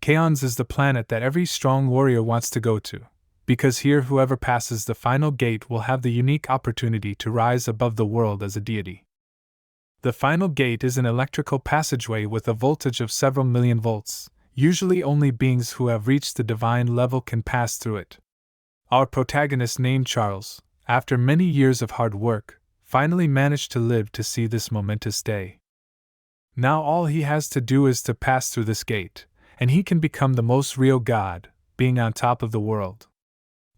Kaons is the planet that every strong warrior wants to go to, because here whoever passes the final gate will have the unique opportunity to rise above the world as a deity. The final gate is an electrical passageway with a voltage of several million volts. Usually only beings who have reached the divine level can pass through it. Our protagonist named Charles, after many years of hard work, finally managed to live to see this momentous day. Now all he has to do is to pass through this gate, and he can become the most real god, being on top of the world.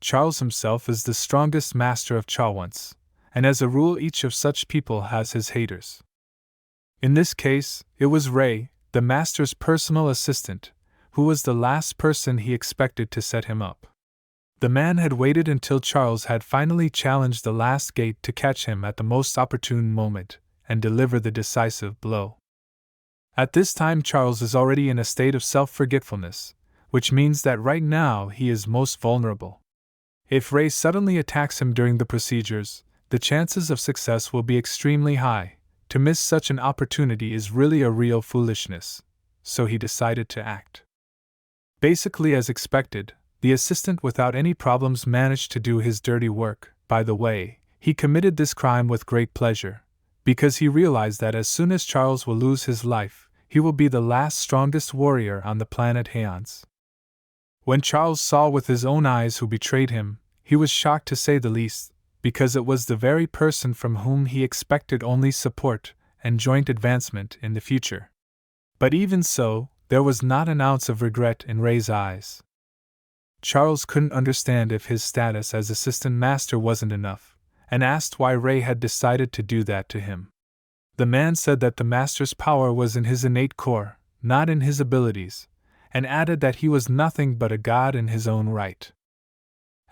Charles himself is the strongest master of Chawans, and as a rule each of such people has his haters. In this case, it was Ray, the master's personal assistant, who was the last person he expected to set him up. The man had waited until Charles had finally challenged the last gate to catch him at the most opportune moment and deliver the decisive blow. At this time Charles is already in a state of self-forgetfulness, which means that right now he is most vulnerable. If Ray suddenly attacks him during the procedures, the chances of success will be extremely high. To miss such an opportunity is really a real foolishness, so he decided to act. Basically, as expected, the assistant without any problems managed to do his dirty work. By the way, he committed this crime with great pleasure, because he realized that as soon as Charles will lose his life, he will be the last strongest warrior on the planet Haons. When Charles saw with his own eyes who betrayed him, he was shocked to say the least, because it was the very person from whom he expected only support and joint advancement in the future. But even so, there was not an ounce of regret in Ray's eyes. Charles couldn't understand if his status as assistant master wasn't enough, and asked why Ray had decided to do that to him. The man said that the master's power was in his innate core, not in his abilities, and added that he was nothing but a god in his own right.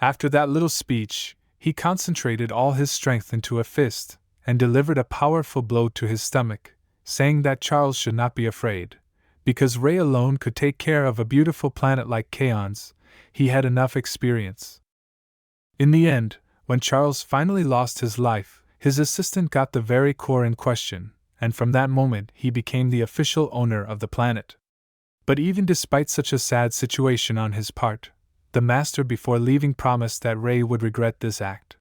After that little speech, he concentrated all his strength into a fist, and delivered a powerful blow to his stomach, saying that Charles should not be afraid, because Ray alone could take care of a beautiful planet like Kaons. He had enough experience. In the end, when Charles finally lost his life, his assistant got the very core in question, and from that moment he became the official owner of the planet. But even despite such a sad situation on his part, the master before leaving promised that Ray would regret this act.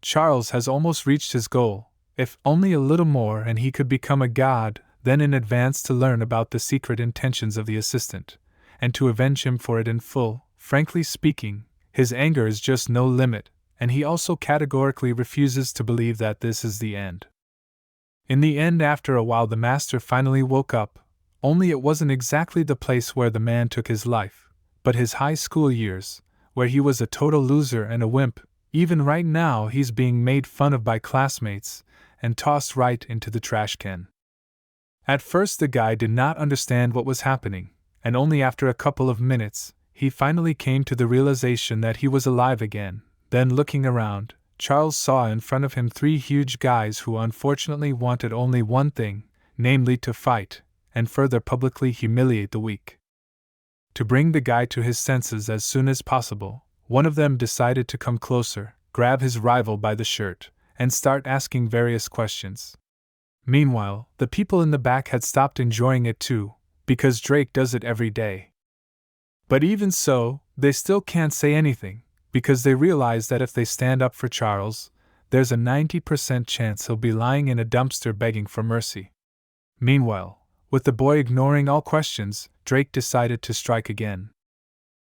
Charles has almost reached his goal, if only a little more and he could become a god, then in advance to learn about the secret intentions of the assistant, and to avenge him for it in full. Frankly speaking, his anger is just no limit, and he also categorically refuses to believe that this is the end. In the end, after a while the master finally woke up, only it wasn't exactly the place where the man took his life, but his high school years, where he was a total loser and a wimp. Even right now he's being made fun of by classmates and tossed right into the trash can. At first the guy did not understand what was happening, and only after a couple of minutes, he finally came to the realization that he was alive again. Then looking around, Charles saw in front of him three huge guys who unfortunately wanted only one thing, namely to fight, and further publicly humiliate the weak. To bring the guy to his senses as soon as possible, one of them decided to come closer, grab his rival by the shirt, and start asking various questions. Meanwhile, the people in the back had stopped enjoying it too, because Drake does it every day. But even so, they still can't say anything, because they realize that if they stand up for Charles, there's a 90% chance he'll be lying in a dumpster begging for mercy. Meanwhile, with the boy ignoring all questions, Drake decided to strike again.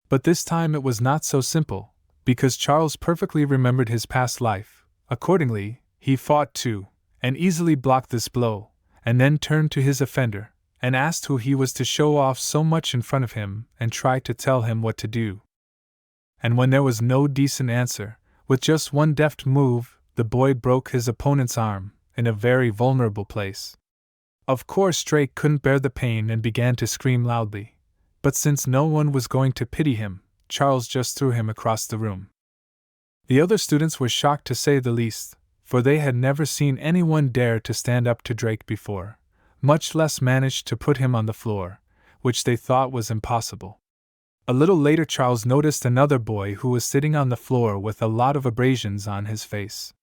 But this time it was not so simple, because Charles perfectly remembered his past life. Accordingly, he fought too, and easily blocked this blow, and then turned to his offender, and asked who he was to show off so much in front of him and try to tell him what to do. And when there was no decent answer, with just one deft move, the boy broke his opponent's arm, in a very vulnerable place. Of course Drake couldn't bear the pain and began to scream loudly, but since no one was going to pity him, Charles just threw him across the room. The other students were shocked to say the least, for they had never seen anyone dare to stand up to Drake before, much less manage to put him on the floor, which they thought was impossible. A little later Charles noticed another boy who was sitting on the floor with a lot of abrasions on his face.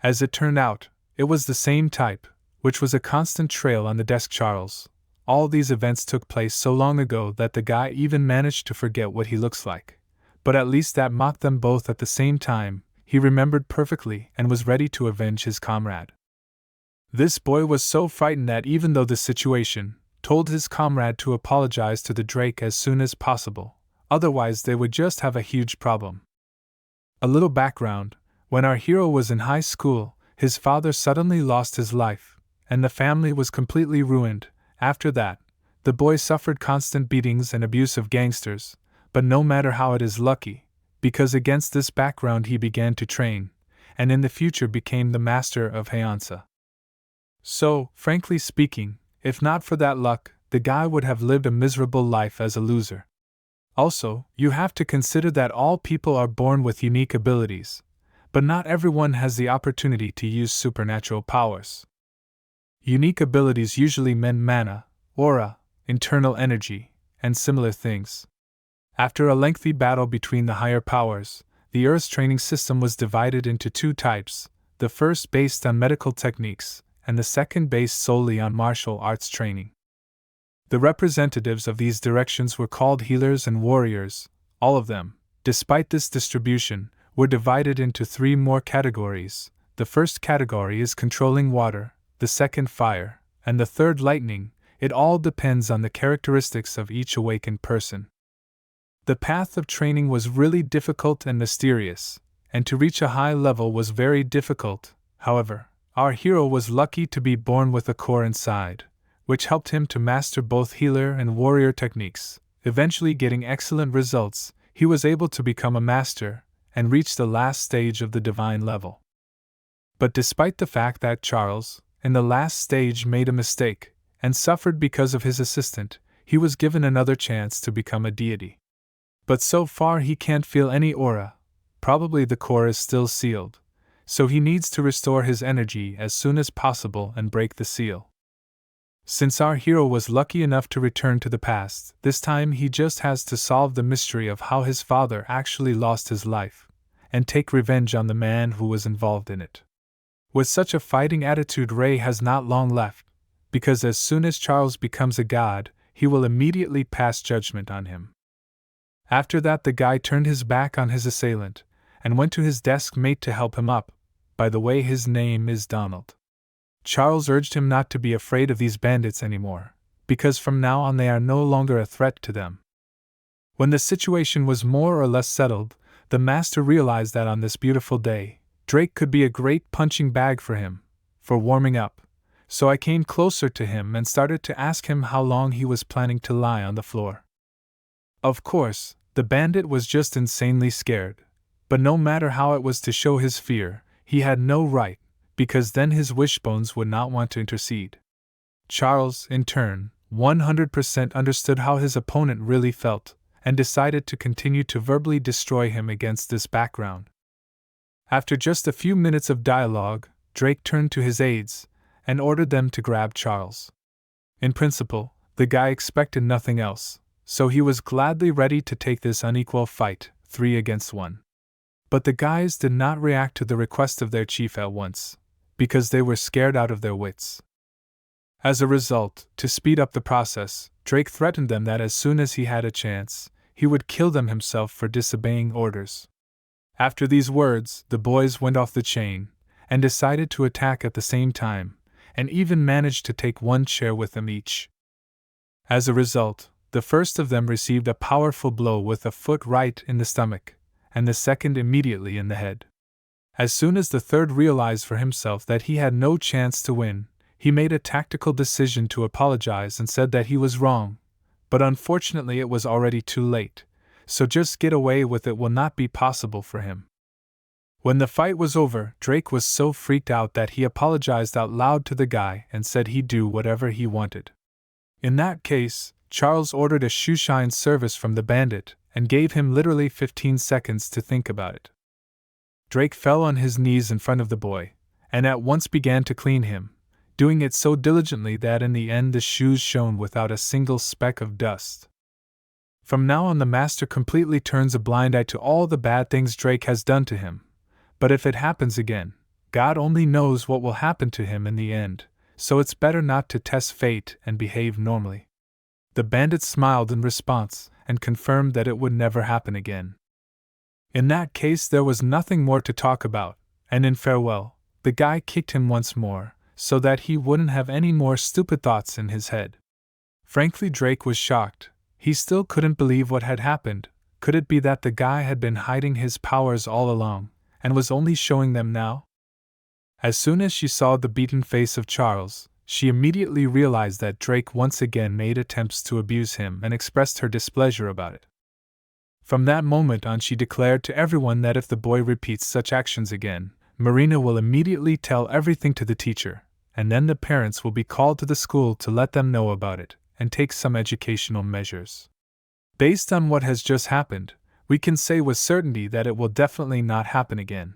As it turned out, it was the same type, which was a constant trail on the desk. Charles, all these events took place so long ago that the guy even managed to forget what he looks like. But at least that mocked them both at the same time. He remembered perfectly and was ready to avenge his comrade. This boy was so frightened that even though the situation, told his comrade to apologize to the Drake as soon as possible, otherwise they would just have a huge problem. A little background: when our hero was in high school, his father suddenly lost his life, and the family was completely ruined. After that, the boy suffered constant beatings and abuse of gangsters, but no matter how, it is lucky, because against this background he began to train, and in the future became the master of Hyeonsa. So, frankly speaking, if not for that luck, the guy would have lived a miserable life as a loser. Also, you have to consider that all people are born with unique abilities, but not everyone has the opportunity to use supernatural powers. Unique abilities usually mean mana, aura, internal energy, and similar things. After a lengthy battle between the higher powers, the Earth's training system was divided into two types, the first based on medical techniques, and the second based solely on martial arts training. The representatives of these directions were called healers and warriors. All of them, despite this distribution, were divided into three more categories. The first category is controlling water, the second fire, and the third lightning. It all depends on the characteristics of each awakened person. The path of training was really difficult and mysterious, and to reach a high level was very difficult. However, our hero was lucky to be born with a core inside, which helped him to master both healer and warrior techniques. Eventually getting excellent results, he was able to become a master and reach the last stage of the divine level. But despite the fact that Charles, in the last stage, made a mistake and suffered because of his assistant, he was given another chance to become a deity. But so far he can't feel any aura. Probably the core is still sealed, so he needs to restore his energy as soon as possible and break the seal. Since our hero was lucky enough to return to the past, this time he just has to solve the mystery of how his father actually lost his life, and take revenge on the man who was involved in it. With such a fighting attitude, Ray has not long left, because as soon as Charles becomes a god, he will immediately pass judgment on him. After that, the guy turned his back on his assailant, and went to his desk mate to help him up. By the way, his name is Donald. Charles urged him not to be afraid of these bandits anymore, because from now on they are no longer a threat to them. When the situation was more or less settled, the master realized that on this beautiful day, Drake could be a great punching bag for him, for warming up. So I came closer to him and started to ask him how long he was planning to lie on the floor. Of course, the bandit was just insanely scared, but no matter how it was to show his fear, he had no right, because then his wishbones would not want to intercede. Charles, in turn, 100% understood how his opponent really felt, and decided to continue to verbally destroy him against this background. After just a few minutes of dialogue, Drake turned to his aides and ordered them to grab Charles. In principle, the guy expected nothing else, so he was gladly ready to take this unequal fight, 3 against 1. But the guys did not react to the request of their chief at once, because they were scared out of their wits. As a result, to speed up the process, Drake threatened them that as soon as he had a chance, he would kill them himself for disobeying orders. After these words, the boys went off the chain, and decided to attack at the same time, and even managed to take one chair with them each. As a result, the first of them received a powerful blow with a foot right in the stomach, and the second immediately in the head. As soon as the third realized for himself that he had no chance to win, he made a tactical decision to apologize and said that he was wrong, but unfortunately it was already too late, so just get away with it will not be possible for him. When the fight was over, Drake was so freaked out that he apologized out loud to the guy and said he'd do whatever he wanted. In that case, Charles ordered a shoeshine service from the bandit and gave him literally 15 seconds to think about it. Drake fell on his knees in front of the boy, and at once began to clean him, doing it so diligently that in the end the shoes shone without a single speck of dust. From now on, the master completely turns a blind eye to all the bad things Drake has done to him, but if it happens again, God only knows what will happen to him in the end, so it's better not to test fate and behave normally. The bandit smiled in response and confirmed that it would never happen again. In that case, there was nothing more to talk about, and in farewell, the guy kicked him once more, so that he wouldn't have any more stupid thoughts in his head. Frankly, Drake was shocked. He still couldn't believe what had happened. Could it be that the guy had been hiding his powers all along, and was only showing them now? As soon as she saw the beaten face of Charles, she immediately realized that Drake once again made attempts to abuse him and expressed her displeasure about it. From that moment on, she declared to everyone that if the boy repeats such actions again, Marina will immediately tell everything to the teacher, and then the parents will be called to the school to let them know about it and take some educational measures. Based on what has just happened, we can say with certainty that it will definitely not happen again.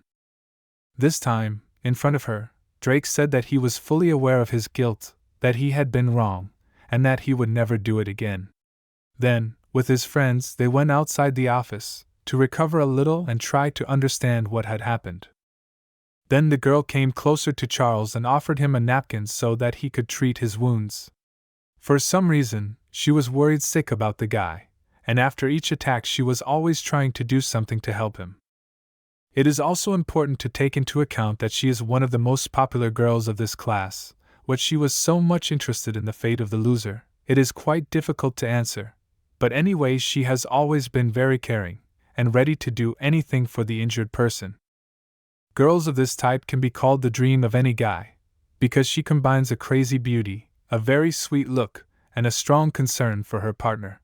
This time, in front of her, Drake said that he was fully aware of his guilt, that he had been wrong, and that he would never do it again. Then, with his friends, they went outside the office to recover a little and try to understand what had happened. Then the girl came closer to Charles and offered him a napkin so that he could treat his wounds. For some reason, she was worried sick about the guy, and after each attack she was always trying to do something to help him. It is also important to take into account that she is one of the most popular girls of this class. What she was so much interested in the fate of the loser, it is quite difficult to answer, but anyway, she has always been very caring, and ready to do anything for the injured person. Girls of this type can be called the dream of any guy, because she combines a crazy beauty, a very sweet look, and a strong concern for her partner.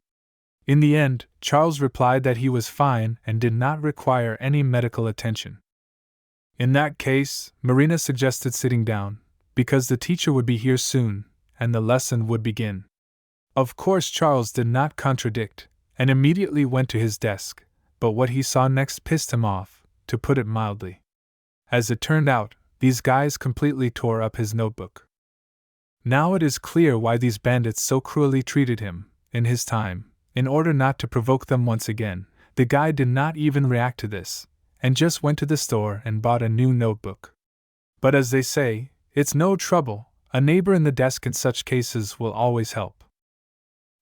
In the end, Charles replied that he was fine and did not require any medical attention. In that case, Marina suggested sitting down, because the teacher would be here soon, and the lesson would begin. Of course, Charles did not contradict, and immediately went to his desk, but what he saw next pissed him off, to put it mildly. As it turned out, these guys completely tore up his notebook. Now it is clear why these bandits so cruelly treated him. In his time, in order not to provoke them once again, the guy did not even react to this, and just went to the store and bought a new notebook. But as they say, it's no trouble, a neighbor in the desk in such cases will always help.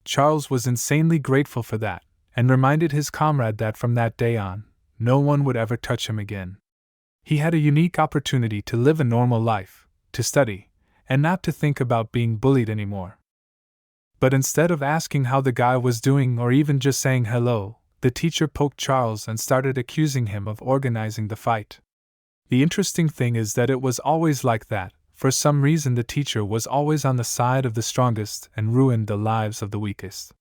Charles was insanely grateful for that, and reminded his comrade that from that day on, no one would ever touch him again. He had a unique opportunity to live a normal life, to study, and not to think about being bullied anymore. But instead of asking how the guy was doing or even just saying hello, the teacher poked Charles and started accusing him of organizing the fight. The interesting thing is that it was always like that. For some reason, the teacher was always on the side of the strongest and ruined the lives of the weakest.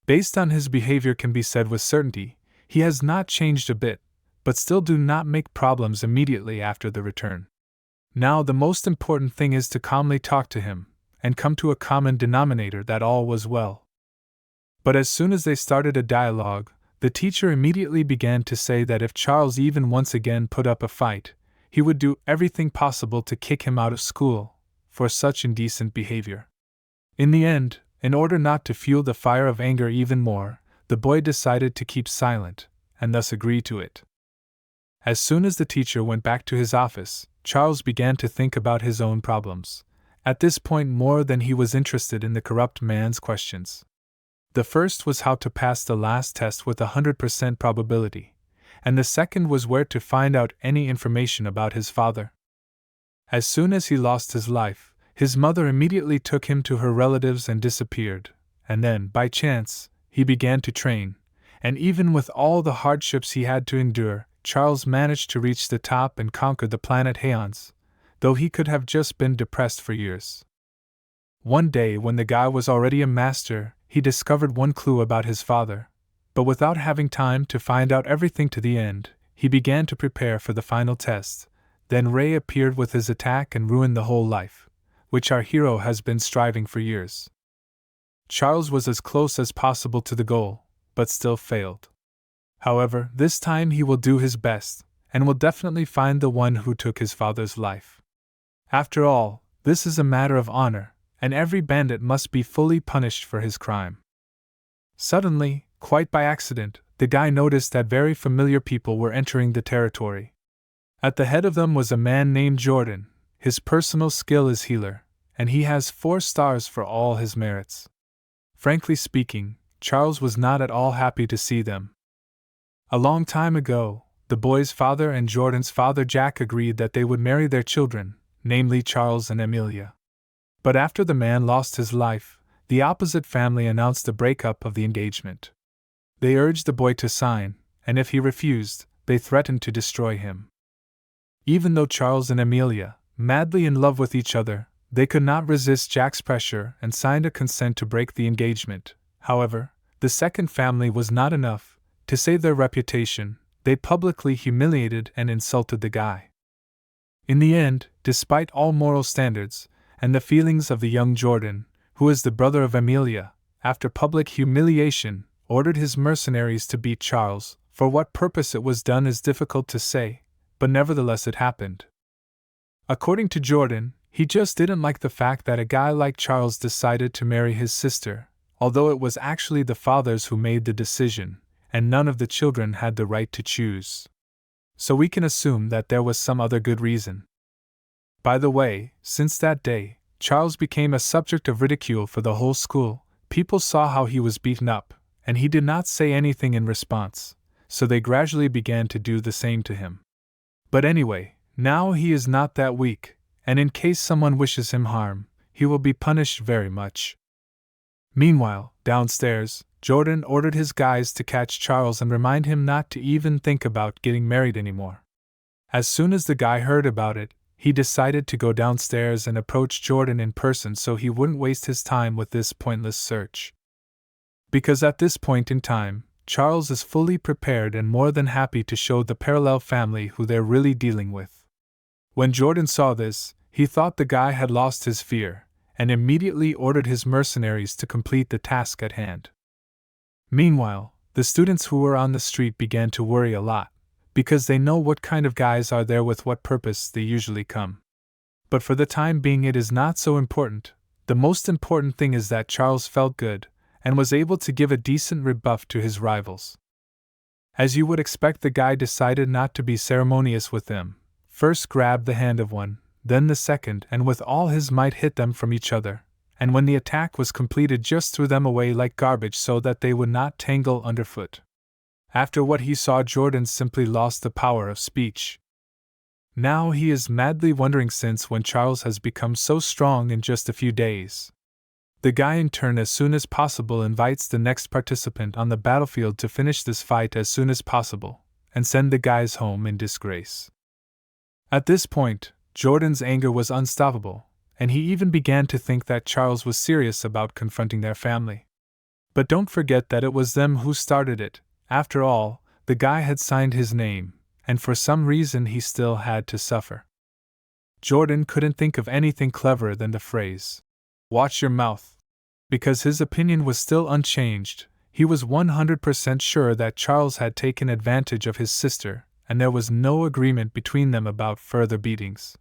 Based on his behavior can be said with certainty, he has not changed a bit, but still do not make problems immediately after the return. Now the most important thing is to calmly talk to him, and come to a common denominator that all was well. But as soon as they started a dialogue, the teacher immediately began to say that if Charles even once again put up a fight, he would do everything possible to kick him out of school, for such indecent behavior. In the end, in order not to fuel the fire of anger even more, the boy decided to keep silent, and thus agreed to it. As soon as the teacher went back to his office, Charles began to think about his own problems, at this point more than he was interested in the corrupt man's questions. The first was how to pass the last test with 100% probability, and the second was where to find out any information about his father. As soon as he lost his life, his mother immediately took him to her relatives and disappeared, and then, by chance, he began to train, and even with all the hardships he had to endure, Charles managed to reach the top and conquer the planet Haons, though he could have just been depressed for years. One day, when the guy was already a master, he discovered one clue about his father, but without having time to find out everything to the end, he began to prepare for the final test. Then Ray appeared with his attack and ruined the whole life, which our hero has been striving for years. Charles was as close as possible to the goal, but still failed. However, this time he will do his best, and will definitely find the one who took his father's life. After all, this is a matter of honor, and every bandit must be fully punished for his crime. Suddenly, quite by accident, the guy noticed that very familiar people were entering the territory. At the head of them was a man named Jordan. His personal skill is healer, and he has 4 stars for all his merits. Frankly speaking, Charles was not at all happy to see them. A long time ago, the boy's father and Jordan's father Jack agreed that they would marry their children, namely Charles and Amelia. But after the man lost his life, the opposite family announced the breakup of the engagement. They urged the boy to sign, and if he refused, they threatened to destroy him. Even though Charles and Amelia, madly in love with each other, they could not resist Jack's pressure and signed a consent to break the engagement. However, the second family was not enough. To save their reputation, they publicly humiliated and insulted the guy. In the end, despite all moral standards, and the feelings of the young Jordan, who is the brother of Amelia, after public humiliation, ordered his mercenaries to beat Charles. For what purpose it was done is difficult to say, but nevertheless it happened. According to Jordan, he just didn't like the fact that a guy like Charles decided to marry his sister, although it was actually the fathers who made the decision, and none of the children had the right to choose. So we can assume that there was some other good reason. By the way, since that day, Charles became a subject of ridicule for the whole school. People saw how he was beaten up, and he did not say anything in response, so they gradually began to do the same to him. But anyway, now he is not that weak, and in case someone wishes him harm, he will be punished very much. Meanwhile, downstairs, Jordan ordered his guys to catch Charles and remind him not to even think about getting married anymore. As soon as the guy heard about it, he decided to go downstairs and approach Jordan in person so he wouldn't waste his time with this pointless search. Because at this point in time, Charles is fully prepared and more than happy to show the parallel family who they're really dealing with. When Jordan saw this, he thought the guy had lost his fear, and immediately ordered his mercenaries to complete the task at hand. Meanwhile, the students who were on the street began to worry a lot, because they know what kind of guys are there with what purpose they usually come. But for the time being it is not so important. The most important thing is that Charles felt good, and was able to give a decent rebuff to his rivals. As you would expect, the guy decided not to be ceremonious with them, first grabbed the hand of one, then the second, and with all his might hit them from each other, and when the attack was completed just threw them away like garbage so that they would not tangle underfoot. After what he saw, Jordan simply lost the power of speech. Now he is madly wondering since when Charles has become so strong in just a few days. The guy in turn as soon as possible invites the next participant on the battlefield to finish this fight as soon as possible, and send the guys home in disgrace. At this point, Jordan's anger was unstoppable, and he even began to think that Charles was serious about confronting their family. But don't forget that it was them who started it. After all, the guy had signed his name, and for some reason he still had to suffer. Jordan couldn't think of anything cleverer than the phrase, "Watch your mouth." Because his opinion was still unchanged, he was 100% sure that Charles had taken advantage of his sister, and there was no agreement between them about further beatings.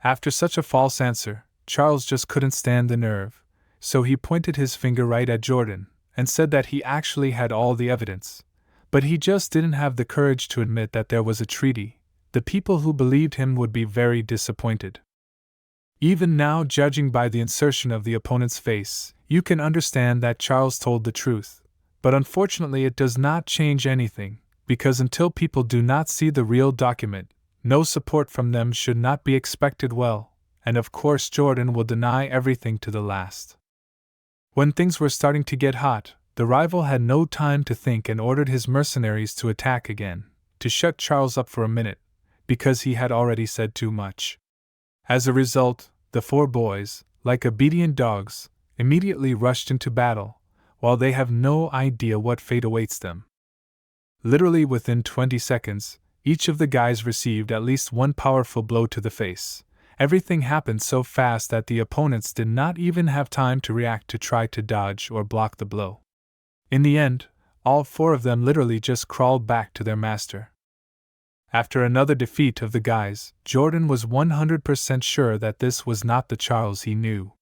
After such a false answer, Charles just couldn't stand the nerve, so he pointed his finger right at Jordan, and said that he actually had all the evidence, but he just didn't have the courage to admit that there was a treaty. The people who believed him would be very disappointed. Even now, judging by the insertion of the opponent's face, you can understand that Charles told the truth, but unfortunately it does not change anything, because until people do not see the real document, no support from them should not be expected. Well, and of course Jordan will deny everything to the last. When things were starting to get hot, the rival had no time to think and ordered his mercenaries to attack again, to shut Charles up for a minute, because he had already said too much. As a result, the 4 boys, like obedient dogs, immediately rushed into battle, while they have no idea what fate awaits them. Literally within 20 seconds, each of the guys received at least one powerful blow to the face. Everything happened so fast that the opponents did not even have time to react to try to dodge or block the blow. In the end, all 4 of them literally just crawled back to their master. After another defeat of the guys, Jordan was 100% sure that this was not the Charles he knew.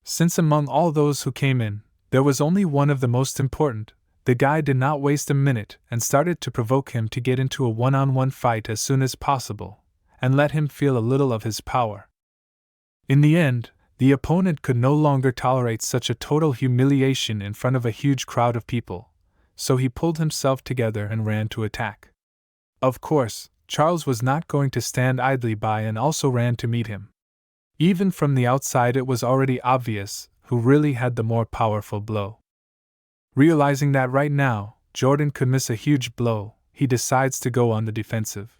Since among all those who came in, there was only one of the most important, the guy did not waste a minute and started to provoke him to get into a one-on-one fight as soon as possible, and let him feel a little of his power. In the end, The opponent could no longer tolerate such a total humiliation in front of a huge crowd of people, so he pulled himself together and ran to attack. Of course, Charles was not going to stand idly by and also ran to meet him. Even from the outside, it was already obvious who really had the more powerful blow. Realizing that right now, Jordan could miss a huge blow, he decides to go on the defensive.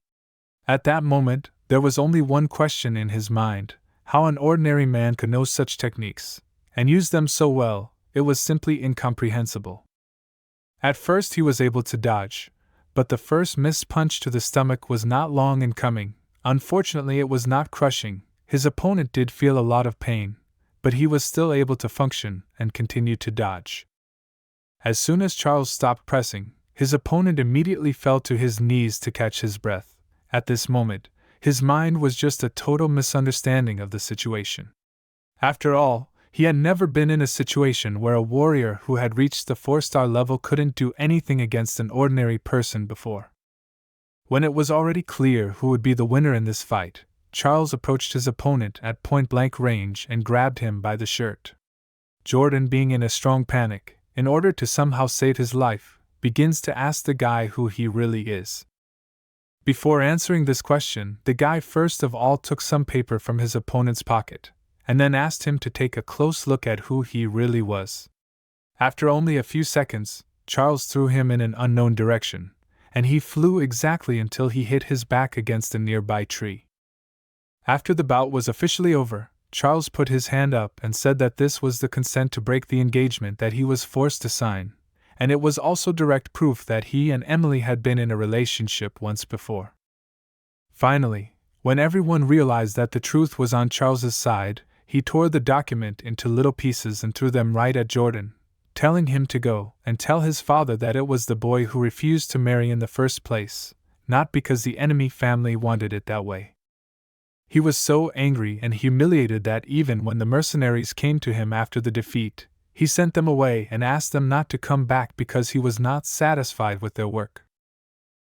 At that moment, there was only one question in his mind: how an ordinary man could know such techniques, and use them so well. It was simply incomprehensible. At first he was able to dodge, but the first missed punch to the stomach was not long in coming. Unfortunately, it was not crushing. His opponent did feel a lot of pain, but he was still able to function and continued to dodge. As soon as Charles stopped pressing, his opponent immediately fell to his knees to catch his breath. At this moment, his mind was just a total misunderstanding of the situation. After all, he had never been in a situation where a warrior who had reached the 4-star level couldn't do anything against an ordinary person before. When it was already clear who would be the winner in this fight, Charles approached his opponent at point-blank range and grabbed him by the shirt. Jordan, being in a strong panic, in order to somehow save his life, begins to ask the guy who he really is. Before answering this question, the guy first of all took some paper from his opponent's pocket, and then asked him to take a close look at who he really was. After only a few seconds, Charles threw him in an unknown direction, and he flew exactly until he hit his back against a nearby tree. After the bout was officially over, Charles put his hand up and said that this was the consent to break the engagement that he was forced to sign, and it was also direct proof that he and Emily had been in a relationship once before. Finally, when everyone realized that the truth was on Charles's side, he tore the document into little pieces and threw them right at Jordan, telling him to go and tell his father that it was the boy who refused to marry in the first place, not because the enemy family wanted it that way. He was so angry and humiliated that even when the mercenaries came to him after the defeat, he sent them away and asked them not to come back because he was not satisfied with their work.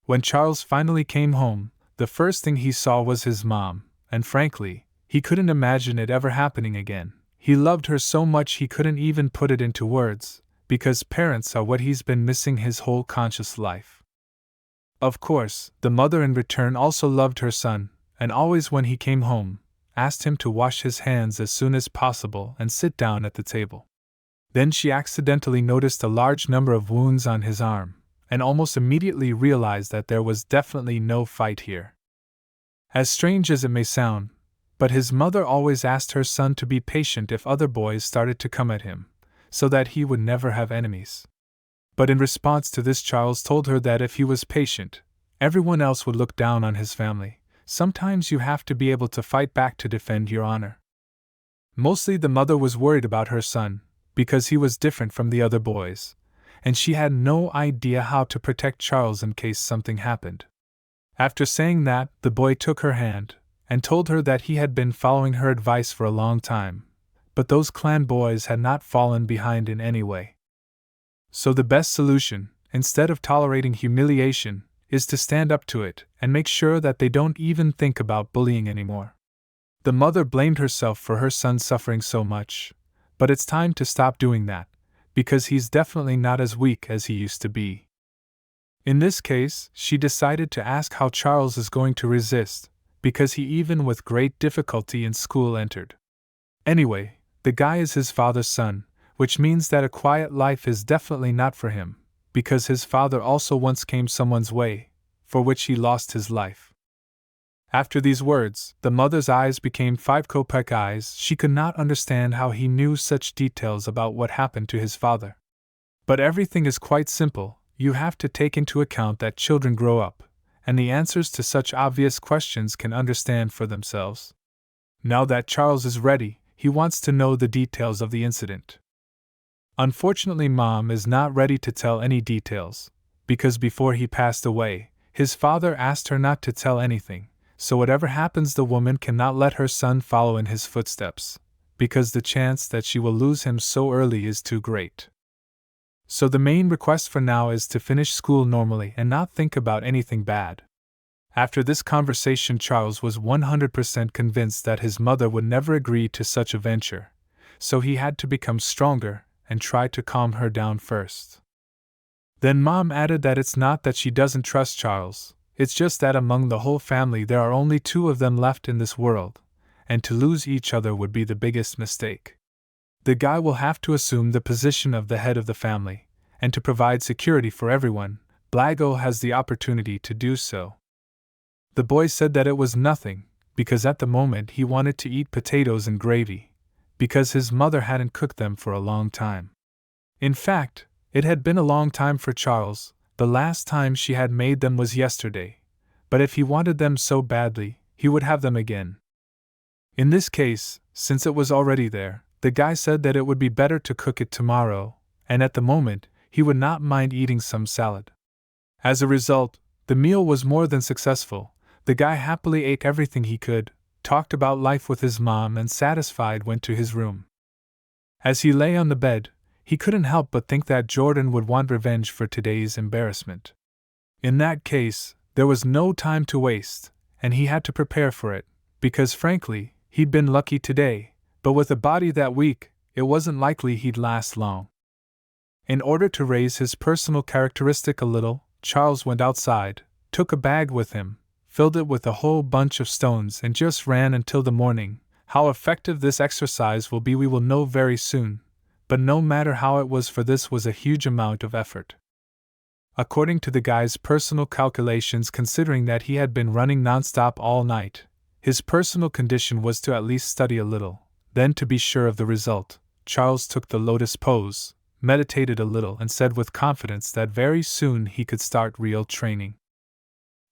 When Charles finally came home, the first thing he saw was his mom, and frankly, he couldn't imagine it ever happening again. He loved her so much he couldn't even put it into words, because parents are what he's been missing his whole conscious life. Of course, the mother in return also loved her son, and always when he came home, asked him to wash his hands as soon as possible and sit down at the table. Then she accidentally noticed a large number of wounds on his arm, and almost immediately realized that there was definitely no fight here. As strange as it may sound, but his mother always asked her son to be patient if other boys started to come at him, so that he would never have enemies. But in response to this, Charles told her that if he was patient, everyone else would look down on his family. Sometimes you have to be able to fight back to defend your honor. Mostly the mother was worried about her son, because he was different from the other boys, and she had no idea how to protect Charles in case something happened. After saying that, the boy took her hand, and told her that he had been following her advice for a long time, but those clan boys had not fallen behind in any way. So the best solution, instead of tolerating humiliation, is to stand up to it and make sure that they don't even think about bullying anymore. The mother blamed herself for her son suffering so much, but it's time to stop doing that, because he's definitely not as weak as he used to be. In this case, she decided to ask how Charles is going to resist, because he even with great difficulty in school entered. Anyway, the guy is his father's son, which means that a quiet life is definitely not for him, because his father also once came someone's way, for which he lost his life. After these words, the mother's eyes became 5 kopeck eyes. She could not understand how he knew such details about what happened to his father. But everything is quite simple. You have to take into account that children grow up, and the answers to such obvious questions can understand for themselves. Now that Charles is ready, he wants to know the details of the incident. Unfortunately, Mom is not ready to tell any details, because before he passed away, his father asked her not to tell anything, so whatever happens, the woman cannot let her son follow in his footsteps, because the chance that she will lose him so early is too great. So the main request for now is to finish school normally and not think about anything bad. After this conversation, Charles was 100% convinced that his mother would never agree to such a venture, so he had to become stronger and try to calm her down first. Then Mom added that it's not that she doesn't trust Charles, it's just that among the whole family there are only two of them left in this world, and to lose each other would be the biggest mistake. The guy will have to assume the position of the head of the family, and to provide security for everyone, Blago has the opportunity to do so. The boy said that it was nothing, because at the moment he wanted to eat potatoes and gravy, because his mother hadn't cooked them for a long time. In fact, it had been a long time for Charles. The last time she had made them was yesterday, but if he wanted them so badly, he would have them again. In this case, since it was already there, the guy said that it would be better to cook it tomorrow, and at the moment, he would not mind eating some salad. As a result, the meal was more than successful. The guy happily ate everything he could, talked about life with his mom, and satisfied went to his room. As he lay on the bed, he couldn't help but think that Jordan would want revenge for today's embarrassment. In that case, there was no time to waste, and he had to prepare for it, because frankly, he'd been lucky today, but with a body that weak, it wasn't likely he'd last long. In order to raise his personal characteristic a little, Charles went outside, took a bag with him, filled it with a whole bunch of stones, and just ran until the morning. How effective this exercise will be we will know very soon, but no matter how it was, for this was a huge amount of effort. According to the guy's personal calculations, considering that he had been running nonstop all night, his personal condition was to at least study a little. Then, to be sure of the result, Charles took the lotus pose, meditated a little, and said with confidence that very soon he could start real training.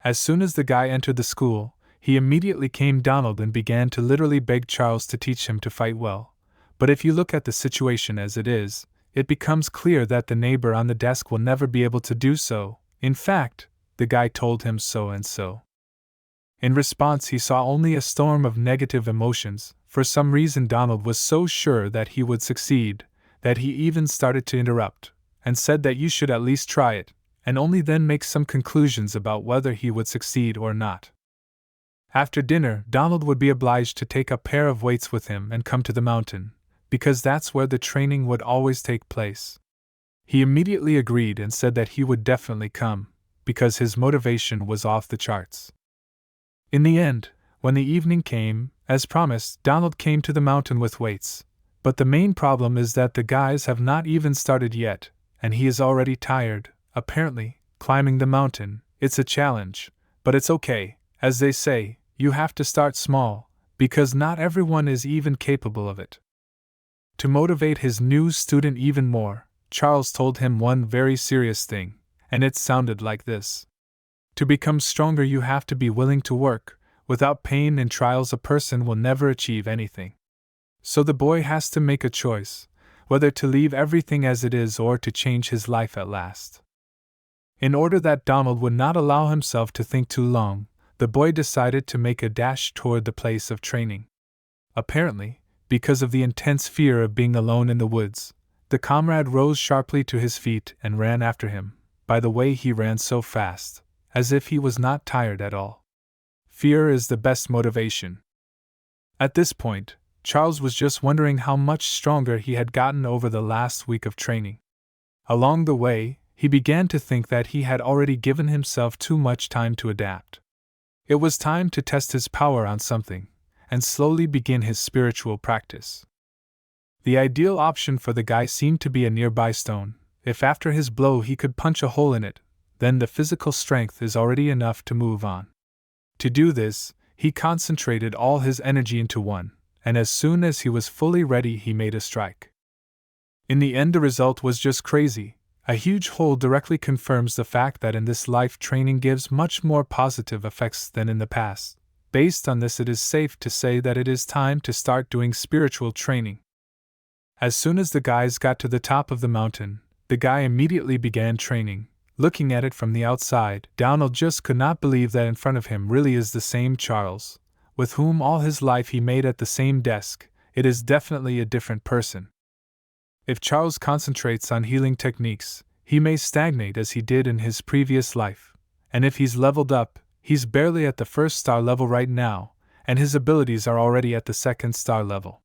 As soon as the guy entered the school, he immediately came Donald and began to literally beg Charles to teach him to fight well. But if you look at the situation as it is, it becomes clear that the neighbor on the desk will never be able to do so. In fact, the guy told him so and so. In response, he saw only a storm of negative emotions. For some reason, Donald was so sure that he would succeed, that he even started to interrupt, and said that you should at least try it, and only then make some conclusions about whether he would succeed or not. After dinner, Donald would be obliged to take a pair of weights with him and come to the mountain, because that's where the training would always take place. He immediately agreed and said that he would definitely come, because his motivation was off the charts. In the end, when the evening came, as promised, Donald came to the mountain with weights. But the main problem is that the guys have not even started yet, and he is already tired. Apparently, climbing the mountain, it's a challenge, but it's okay. As they say, you have to start small, because not everyone is even capable of it. To motivate his new student even more, Charles told him one very serious thing, and it sounded like this. To become stronger, you have to be willing to work. Without pain and trials, a person will never achieve anything. So the boy has to make a choice, whether to leave everything as it is or to change his life at last. In order that Donald would not allow himself to think too long, the boy decided to make a dash toward the place of training. Apparently, because of the intense fear of being alone in the woods, the comrade rose sharply to his feet and ran after him. By the way, he ran so fast, as if he was not tired at all. Fear is the best motivation. At this point, Charles was just wondering how much stronger he had gotten over the last week of training. Along the way, he began to think that he had already given himself too much time to adapt. It was time to test his power on something, and slowly begin his spiritual practice. The ideal option for the guy seemed to be a nearby stone. If after his blow he could punch a hole in it, then the physical strength is already enough to move on. To do this, he concentrated all his energy into one, and as soon as he was fully ready, he made a strike. In the end, the result was just crazy. A huge hole directly confirms the fact that in this life, training gives much more positive effects than in the past. Based on this, it is safe to say that it is time to start doing spiritual training. As soon as the guys got to the top of the mountain, the guy immediately began training. Looking at it from the outside, Donald just could not believe that in front of him really is the same Charles, with whom all his life he made at the same desk. It is definitely a different person. If Charles concentrates on healing techniques, he may stagnate as he did in his previous life, and if he's leveled up, he's barely at the first star level right now, and his abilities are already at the second star level.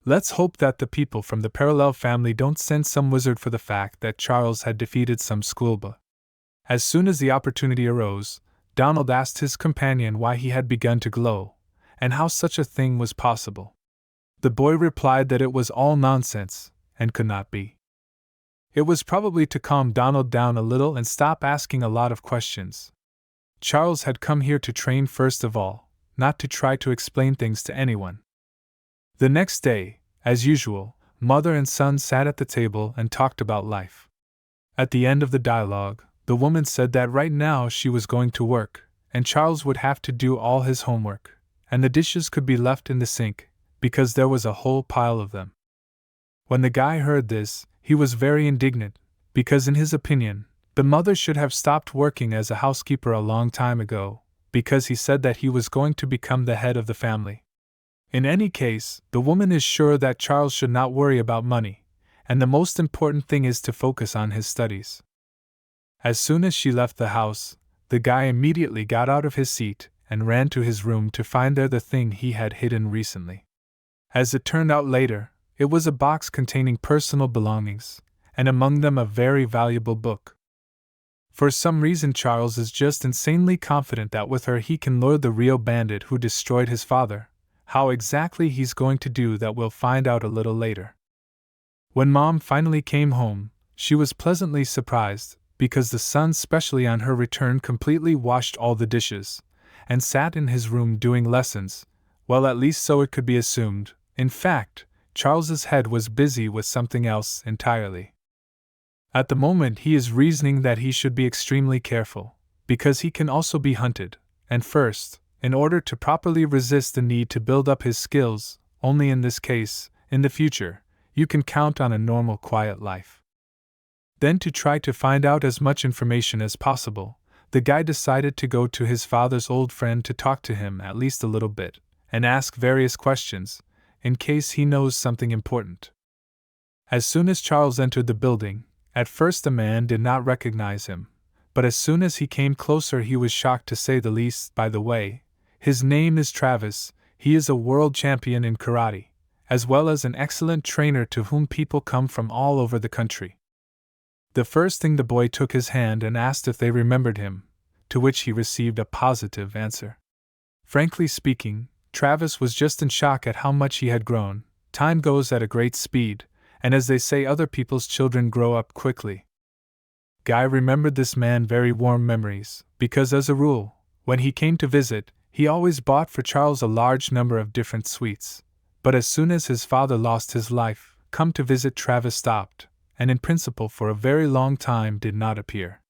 Let's hope that the people from the parallel family don't send some wizard for the fact that Charles had defeated some schoolboy. As soon as the opportunity arose, Donald asked his companion why he had begun to glow, and how such a thing was possible. The boy replied that it was all nonsense, and could not be. It was probably to calm Donald down a little and stop asking a lot of questions. Charles had come here to train first of all, not to try to explain things to anyone. The next day, as usual, mother and son sat at the table and talked about life. At the end of the dialogue, the woman said that right now she was going to work, and Charles would have to do all his homework, and the dishes could be left in the sink, because there was a whole pile of them. When the guy heard this, he was very indignant, because in his opinion, the mother should have stopped working as a housekeeper a long time ago, because he said that he was going to become the head of the family. In any case, the woman is sure that Charles should not worry about money, and the most important thing is to focus on his studies. As soon as she left the house, the guy immediately got out of his seat and ran to his room to find there the thing he had hidden recently. As it turned out later, it was a box containing personal belongings, and among them a very valuable book. For some reason Charles is just insanely confident that with her he can lure the real bandit who destroyed his father. How exactly he's going to do that we'll find out a little later. When Mom finally came home, she was pleasantly surprised, because the son, specially on her return, completely washed all the dishes, and sat in his room doing lessons. Well, at least so it could be assumed. In fact, Charles's head was busy with something else entirely. At the moment he is reasoning that he should be extremely careful, because he can also be hunted, and first, in order to properly resist the need to build up his skills, only in this case, in the future, you can count on a normal quiet life. Then, to try to find out as much information as possible, the guy decided to go to his father's old friend to talk to him at least a little bit, and ask various questions, in case he knows something important. As soon as Charles entered the building, at first the man did not recognize him, but as soon as he came closer he was shocked, to say the least. By the way, his name is Travis. He is a world champion in karate, as well as an excellent trainer to whom people come from all over the country. The first thing, the boy took his hand and asked if they remembered him, to which he received a positive answer. Frankly speaking, Travis was just in shock at how much he had grown. Time goes at a great speed, and as they say, other people's children grow up quickly. Guy remembered this man very warm memories, because as a rule, when he came to visit, he always bought for Charles a large number of different sweets. But as soon as his father lost his life, come to visit, Travis stopped, and in principle for a very long time did not appear.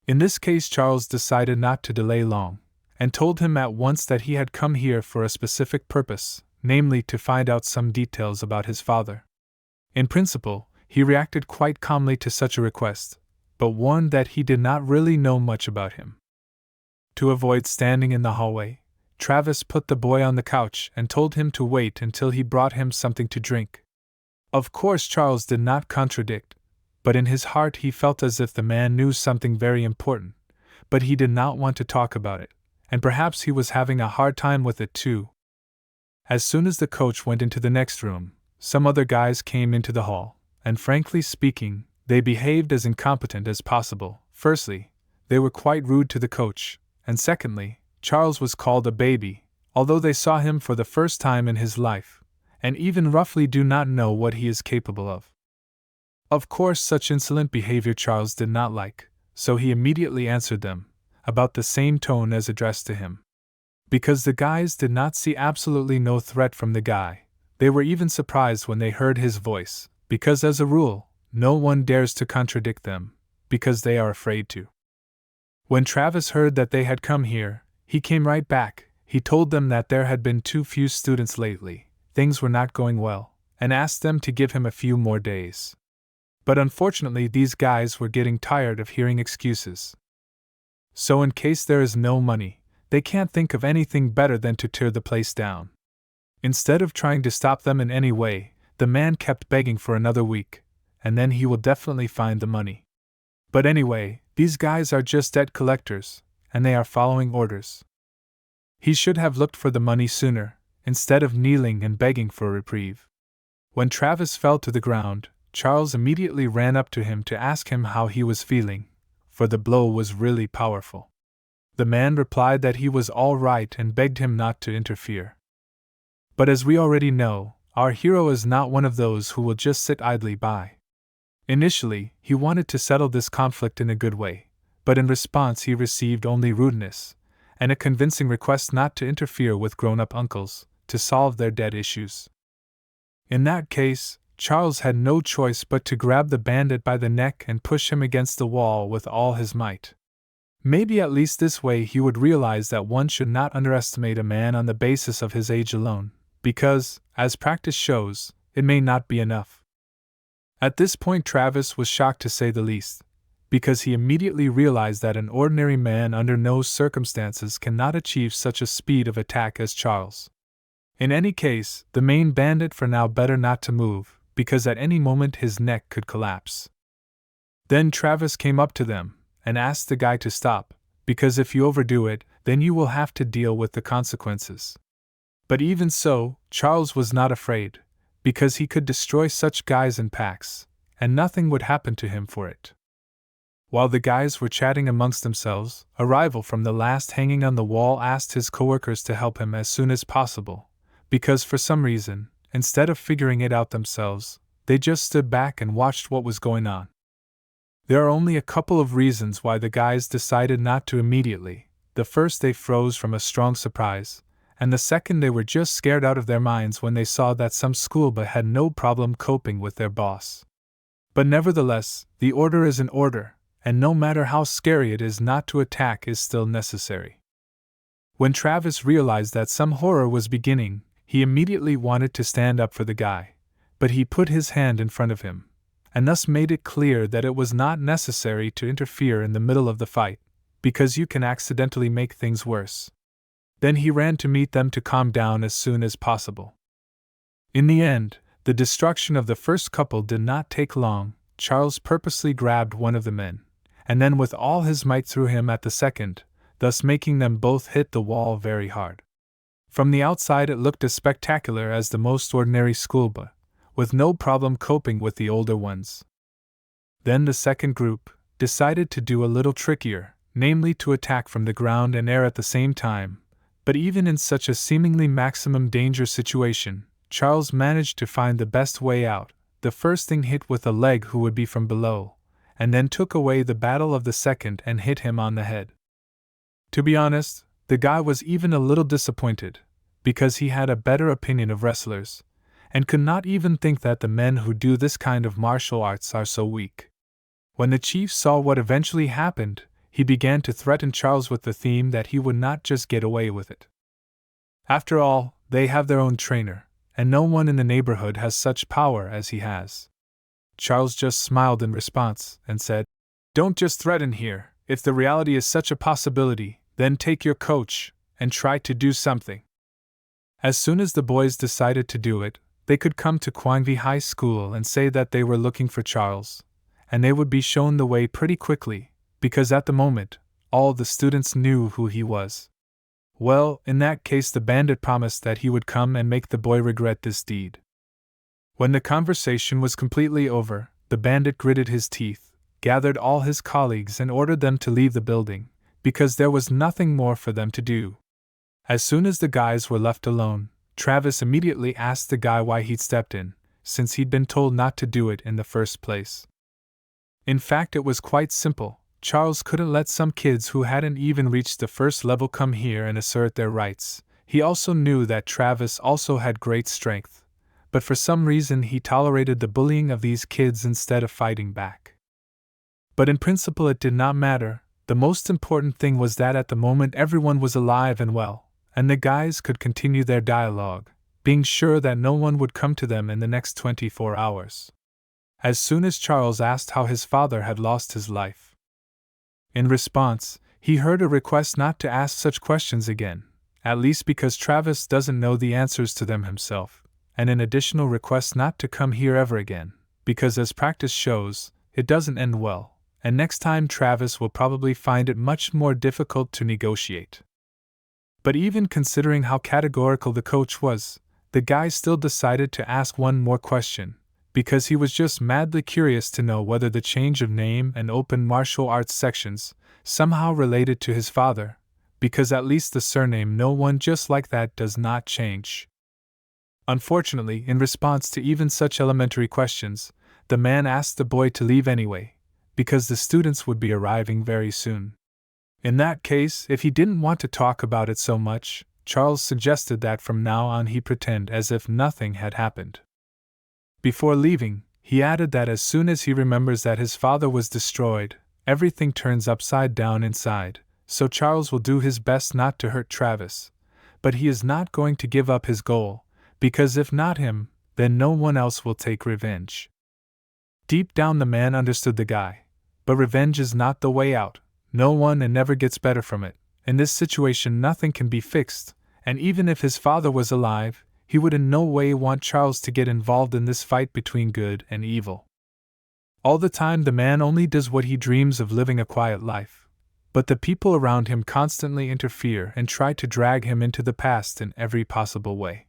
In this case Charles decided not to delay long, and told him at once that he had come here for a specific purpose, namely to find out some details about his father. In principle, he reacted quite calmly to such a request, but warned that he did not really know much about him. To avoid standing in the hallway, Travis put the boy on the couch and told him to wait until he brought him something to drink. Of course Charles did not contradict, but in his heart he felt as if the man knew something very important, but he did not want to talk about it, and perhaps he was having a hard time with it too. As soon as the coach went into the next room, some other guys came into the hall, and frankly speaking, they behaved as incompetent as possible. Firstly, they were quite rude to the coach, and secondly, Charles was called a baby, although they saw him for the first time in his life, and even roughly do not know what he is capable of. Of course, such insolent behavior Charles did not like, so he immediately answered them, about the same tone as addressed to him. Because the guys did not see absolutely no threat from the guy, they were even surprised when they heard his voice, because as a rule, no one dares to contradict them, because they are afraid to. When Travis heard that they had come here, he came right back. He told them that there had been too few students lately, things were not going well, and asked them to give him a few more days. But unfortunately these guys were getting tired of hearing excuses. So in case there is no money, they can't think of anything better than to tear the place down. Instead of trying to stop them in any way, the man kept begging for another week, and then he will definitely find the money. But anyway, these guys are just debt collectors, and they are following orders. He should have looked for the money sooner, instead of kneeling and begging for a reprieve. When Travis fell to the ground, Charles immediately ran up to him to ask him how he was feeling, for the blow was really powerful. The man replied that he was all right and begged him not to interfere. But as we already know, our hero is not one of those who will just sit idly by. Initially, he wanted to settle this conflict in a good way, but in response he received only rudeness, and a convincing request not to interfere with grown-up uncles, to solve their dead issues. In that case, Charles had no choice but to grab the bandit by the neck and push him against the wall with all his might. Maybe at least this way he would realize that one should not underestimate a man on the basis of his age alone, because, as practice shows, it may not be enough. At this point Travis was shocked to say the least, because he immediately realized that an ordinary man under no circumstances cannot achieve such a speed of attack as Charles. In any case, the main bandit for now better not to move, because at any moment his neck could collapse. Then Travis came up to them and asked the guy to stop, because if you overdo it, then you will have to deal with the consequences. But even so, Charles was not afraid, because he could destroy such guys in packs, and nothing would happen to him for it. While the guys were chatting amongst themselves, a rival from the last hanging on the wall asked his coworkers to help him as soon as possible, because for some reason, instead of figuring it out themselves, they just stood back and watched what was going on. There are only a couple of reasons why the guys decided not to immediately. The first, they froze from a strong surprise, and the second, they were just scared out of their minds when they saw that some schoolboy had no problem coping with their boss. But nevertheless, the order is an order, and no matter how scary it is, not to attack is still necessary. When Travis realized that some horror was beginning, he immediately wanted to stand up for the guy, but he put his hand in front of him, and thus made it clear that it was not necessary to interfere in the middle of the fight, because you can accidentally make things worse. Then he ran to meet them to calm down as soon as possible. In the end, the destruction of the first couple did not take long. Charles purposely grabbed one of the men, and then with all his might threw him at the second, thus making them both hit the wall very hard. From the outside it looked as spectacular as the most ordinary schoolboy, with no problem coping with the older ones. Then the second group decided to do a little trickier, namely to attack from the ground and air at the same time. But even in such a seemingly maximum danger situation, Charles managed to find the best way out. The first thing hit with a leg who would be from below, and then took away the battle of the second and hit him on the head. To be honest, the guy was even a little disappointed, because he had a better opinion of wrestlers, and could not even think that the men who do this kind of martial arts are so weak. When the chief saw what eventually happened, he began to threaten Charles with the theme that he would not just get away with it. After all, they have their own trainer, and no one in the neighborhood has such power as he has. Charles just smiled in response and said, "Don't just threaten here. If the reality is such a possibility, then take your coach and try to do something." As soon as the boys decided to do it, they could come to Kwangvi High School and say that they were looking for Charles, and they would be shown the way pretty quickly, because at the moment, all the students knew who he was. Well, in that case the bandit promised that he would come and make the boy regret this deed. When the conversation was completely over, the bandit gritted his teeth, gathered all his colleagues and ordered them to leave the building, because there was nothing more for them to do. As soon as the guys were left alone, Travis immediately asked the guy why he'd stepped in, since he'd been told not to do it in the first place. In fact, it was quite simple. Charles couldn't let some kids who hadn't even reached the first level come here and assert their rights. He also knew that Travis also had great strength, but for some reason he tolerated the bullying of these kids instead of fighting back. But in principle it did not matter. The most important thing was that at the moment everyone was alive and well, and the guys could continue their dialogue, being sure that no one would come to them in the next 24 hours. As soon as Charles asked how his father had lost his life, in response, he heard a request not to ask such questions again, at least because Travis doesn't know the answers to them himself, and an additional request not to come here ever again, because as practice shows, it doesn't end well, and next time Travis will probably find it much more difficult to negotiate. But even considering how categorical the coach was, the guy still decided to ask one more question, because he was just madly curious to know whether the change of name and open martial arts sections somehow related to his father, because at least the surname no one just like that does not change. Unfortunately, in response to even such elementary questions, the man asked the boy to leave anyway, because the students would be arriving very soon. In that case, if he didn't want to talk about it so much, Charles suggested that from now on he pretend as if nothing had happened. Before leaving, he added that as soon as he remembers that his father was destroyed, everything turns upside down inside, so Charles will do his best not to hurt Travis, but he is not going to give up his goal, because if not him, then no one else will take revenge. Deep down the man understood the guy, but revenge is not the way out, no one and never gets better from it. In this situation nothing can be fixed, and even if his father was alive, he would in no way want Charles to get involved in this fight between good and evil. All the time the man only does what he dreams of, living a quiet life, but the people around him constantly interfere and try to drag him into the past in every possible way.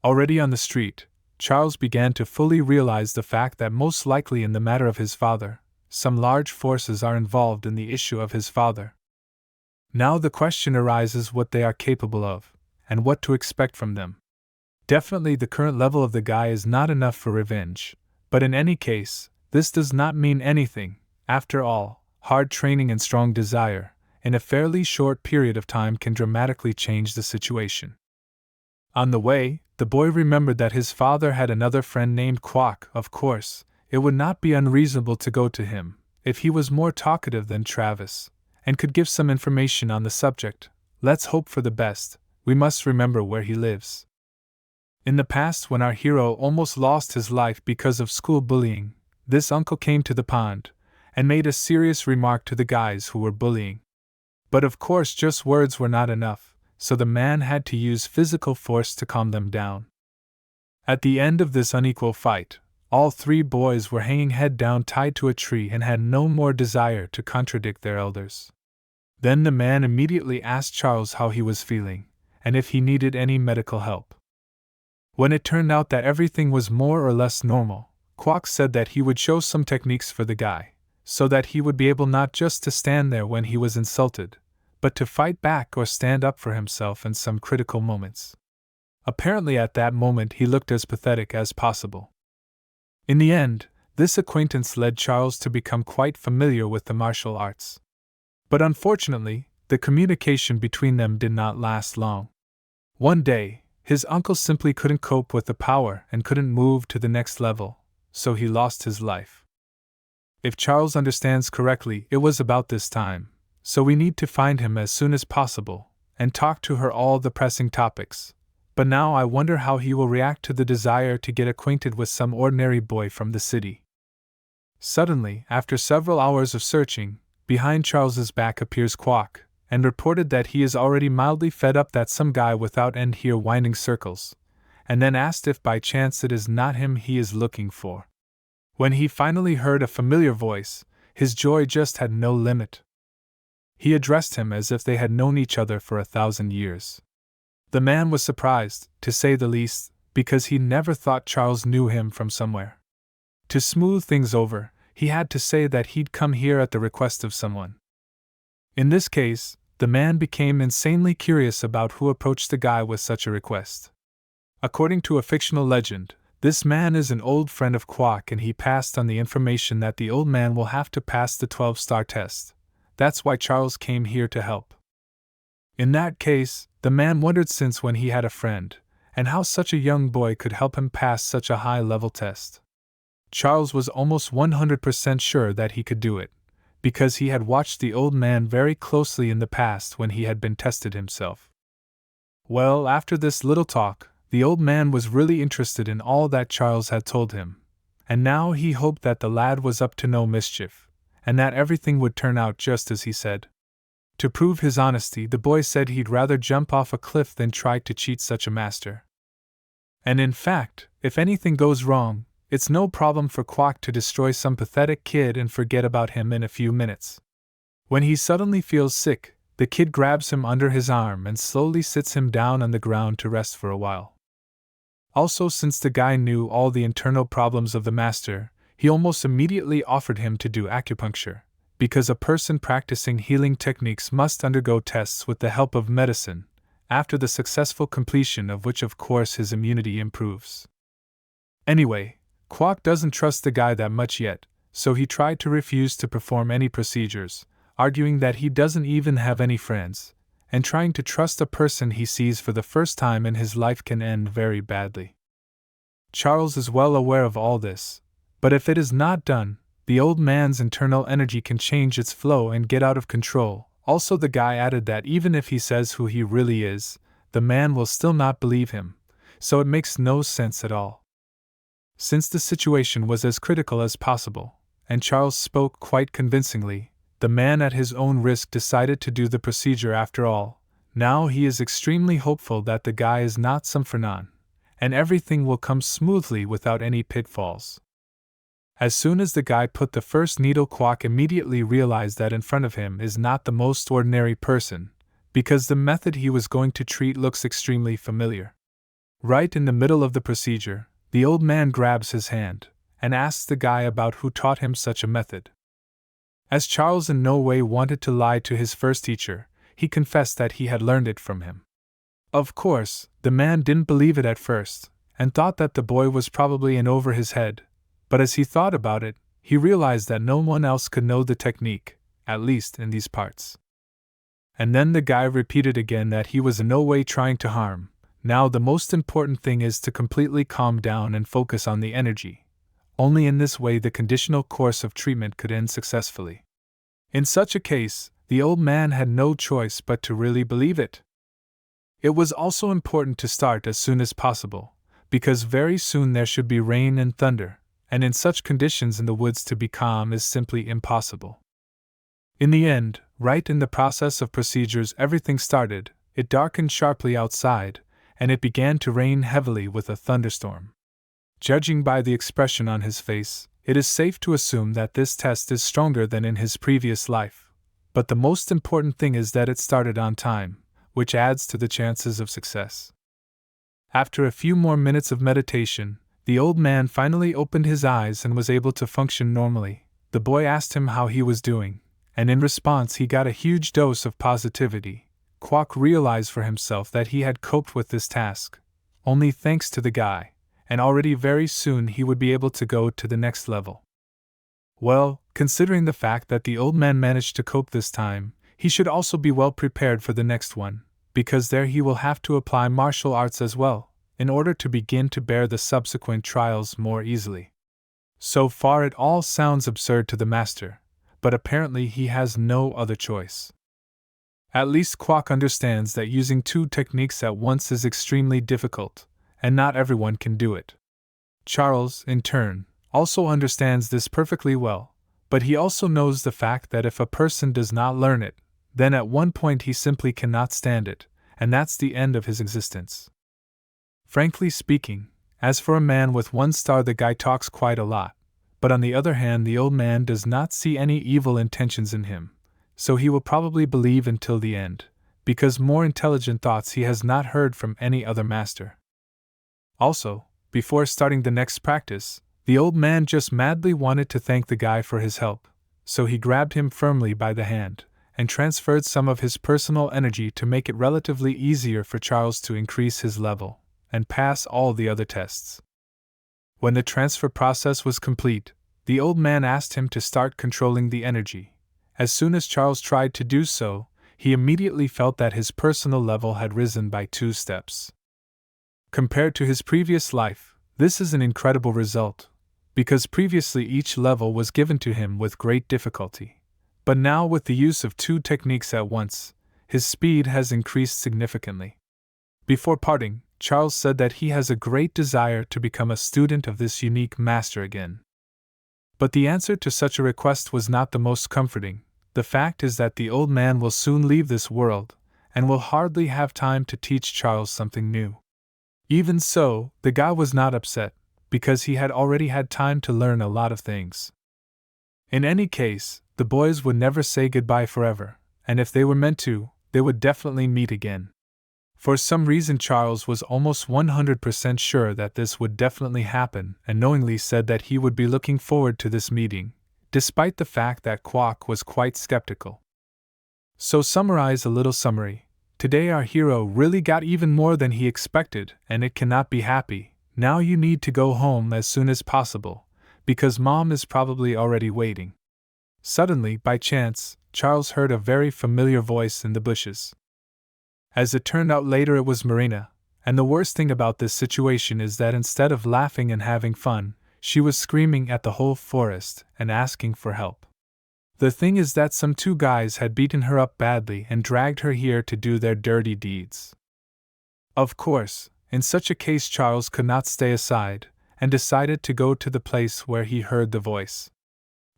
Already on the street, Charles began to fully realize the fact that most likely in the matter of his father, some large forces are involved in the issue of his father. Now the question arises what they are capable of, and what to expect from them. Definitely the current level of the guy is not enough for revenge, but in any case, this does not mean anything. After all, hard training and strong desire, in a fairly short period of time, can dramatically change the situation. On the way, the boy remembered that his father had another friend named Quack. Of course, it would not be unreasonable to go to him, if he was more talkative than Travis, and could give some information on the subject. Let's hope for the best. We must remember where he lives. In the past, when our hero almost lost his life because of school bullying, this uncle came to the pond and made a serious remark to the guys who were bullying. But of course just words were not enough, so the man had to use physical force to calm them down. At the end of this unequal fight, all three boys were hanging head down tied to a tree and had no more desire to contradict their elders. Then the man immediately asked Charles how he was feeling, and if he needed any medical help. When it turned out that everything was more or less normal, Quack said that he would show some techniques for the guy, so that he would be able not just to stand there when he was insulted, but to fight back or stand up for himself in some critical moments. Apparently at that moment he looked as pathetic as possible. In the end, this acquaintance led Charles to become quite familiar with the martial arts. But unfortunately, the communication between them did not last long. One day, his uncle simply couldn't cope with the power and couldn't move to the next level, so he lost his life. If Charles understands correctly, it was about this time, so we need to find him as soon as possible and talk to her all the pressing topics. But now I wonder how he will react to the desire to get acquainted with some ordinary boy from the city. Suddenly, after several hours of searching, behind Charles's back appears Quack, and reported that he is already mildly fed up that some guy without end here winding circles, and then asked if by chance it is not him he is looking for. When he finally heard a familiar voice, his joy just had no limit. He addressed him as if they had known each other for 1,000 years. The man was surprised, to say the least, because he never thought Charles knew him from somewhere. To smooth things over, he had to say that he'd come here at the request of someone. In this case, the man became insanely curious about who approached the guy with such a request. According to a fictional legend, this man is an old friend of Quack, and he passed on the information that the old man will have to pass the 12-star test. That's why Charles came here to help. In that case, the man wondered since when he had a friend, and how such a young boy could help him pass such a high-level test. Charles was almost 100% sure that he could do it, because he had watched the old man very closely in the past when he had been tested himself. Well, after this little talk, the old man was really interested in all that Charles had told him, and now he hoped that the lad was up to no mischief, and that everything would turn out just as he said. To prove his honesty, the boy said he'd rather jump off a cliff than try to cheat such a master. And in fact, if anything goes wrong, It's no problem for Quack to destroy some pathetic kid and forget about him in a few minutes. When he suddenly feels sick, the kid grabs him under his arm and slowly sits him down on the ground to rest for a while. Also, since the guy knew all the internal problems of the master, he almost immediately offered him to do acupuncture, because a person practicing healing techniques must undergo tests with the help of medicine, after the successful completion of which of course his immunity improves. Anyway, Quack doesn't trust the guy that much yet, so he tried to refuse to perform any procedures, arguing that he doesn't even have any friends, and trying to trust a person he sees for the first time in his life can end very badly. Charles is well aware of all this, but if it is not done, the old man's internal energy can change its flow and get out of control. Also, the guy added that even if he says who he really is, the man will still not believe him, so it makes no sense at all. Since the situation was as critical as possible, and Charles spoke quite convincingly, the man at his own risk decided to do the procedure after all. Now he is extremely hopeful that the guy is not some Fernan, and everything will come smoothly without any pitfalls. As soon as the guy put the first needle, Quack immediately realized that in front of him is not the most ordinary person, because the method he was going to treat looks extremely familiar. Right in the middle of the procedure, the old man grabs his hand and asks the guy about who taught him such a method. As Charles in no way wanted to lie to his first teacher, he confessed that he had learned it from him. Of course, the man didn't believe it at first, and thought that the boy was probably in over his head, but as he thought about it, he realized that no one else could know the technique, at least in these parts. And then the guy repeated again that he was in no way trying to harm. Now the most important thing is to completely calm down and focus on the energy. Only in this way the conditional course of treatment could end successfully. In such a case, the old man had no choice but to really believe it. It was also important to start as soon as possible, because very soon there should be rain and thunder, and in such conditions in the woods to be calm is simply impossible. In the end, right in the process of procedures everything started, it darkened sharply outside, and it began to rain heavily with a thunderstorm. Judging by the expression on his face, it is safe to assume that this test is stronger than in his previous life, but the most important thing is that it started on time, which adds to the chances of success. After a few more minutes of meditation, the old man finally opened his eyes and was able to function normally. The boy asked him how he was doing, and in response he got a huge dose of positivity. Quack realized for himself that he had coped with this task, only thanks to the guy, and already very soon he would be able to go to the next level. Well, considering the fact that the old man managed to cope this time, he should also be well prepared for the next one, because there he will have to apply martial arts as well, in order to begin to bear the subsequent trials more easily. So far it all sounds absurd to the master, but apparently he has no other choice. At least Quack understands that using two techniques at once is extremely difficult, and not everyone can do it. Charles, in turn, also understands this perfectly well, but he also knows the fact that if a person does not learn it, then at one point he simply cannot stand it, and that's the end of his existence. Frankly speaking, as for a man with 1 star, the guy talks quite a lot, but on the other hand the old man does not see any evil intentions in him, so he will probably believe until the end, because more intelligent thoughts he has not heard from any other master. Also, before starting the next practice, the old man just madly wanted to thank the guy for his help, so he grabbed him firmly by the hand, and transferred some of his personal energy to make it relatively easier for Charles to increase his level and pass all the other tests. When the transfer process was complete, the old man asked him to start controlling the energy. As soon as Charles tried to do so, he immediately felt that his personal level had risen by 2 steps. Compared to his previous life, this is an incredible result, because previously each level was given to him with great difficulty. But now, with the use of 2 techniques at once, his speed has increased significantly. Before parting, Charles said that he has a great desire to become a student of this unique master again. But the answer to such a request was not the most comforting. The fact is that the old man will soon leave this world, and will hardly have time to teach Charles something new. Even so, the guy was not upset, because he had already had time to learn a lot of things. In any case, the boys would never say goodbye forever, and if they were meant to, they would definitely meet again. For some reason, Charles was almost 100% sure that this would definitely happen and knowingly said that he would be looking forward to this meeting, despite the fact that Kwok was quite skeptical. So summarize a little summary. Today our hero really got even more than he expected, and it cannot be happy. Now you need to go home as soon as possible, because Mom is probably already waiting. Suddenly, by chance, Charles heard a very familiar voice in the bushes. As it turned out later, it was Marina, and the worst thing about this situation is that instead of laughing and having fun, she was screaming at the whole forest and asking for help. The thing is that some two guys had beaten her up badly and dragged her here to do their dirty deeds. Of course, in such a case Charles could not stay aside, and decided to go to the place where he heard the voice.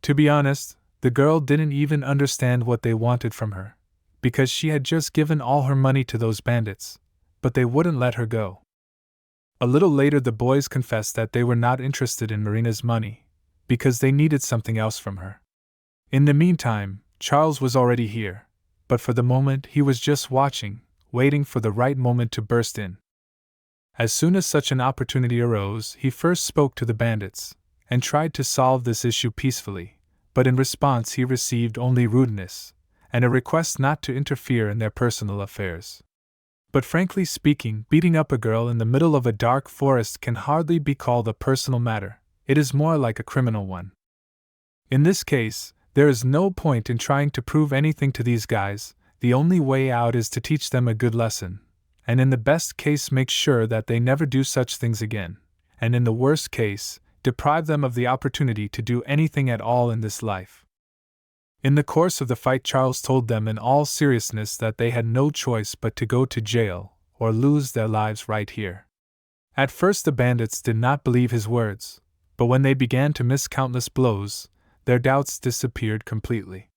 To be honest, the girl didn't even understand what they wanted from her, because she had just given all her money to those bandits, but they wouldn't let her go. A little later the boys confessed that they were not interested in Marina's money, because they needed something else from her. In the meantime, Charles was already here, but for the moment he was just watching, waiting for the right moment to burst in. As soon as such an opportunity arose, he first spoke to the bandits, and tried to solve this issue peacefully, but in response he received only rudeness, and a request not to interfere in their personal affairs. But frankly speaking, beating up a girl in the middle of a dark forest can hardly be called a personal matter, it is more like a criminal one. In this case, there is no point in trying to prove anything to these guys, the only way out is to teach them a good lesson, and in the best case make sure that they never do such things again, and in the worst case, deprive them of the opportunity to do anything at all in this life. In the course of the fight, Charles told them in all seriousness that they had no choice but to go to jail or lose their lives right here. At first the bandits did not believe his words, but when they began to miss countless blows, their doubts disappeared completely.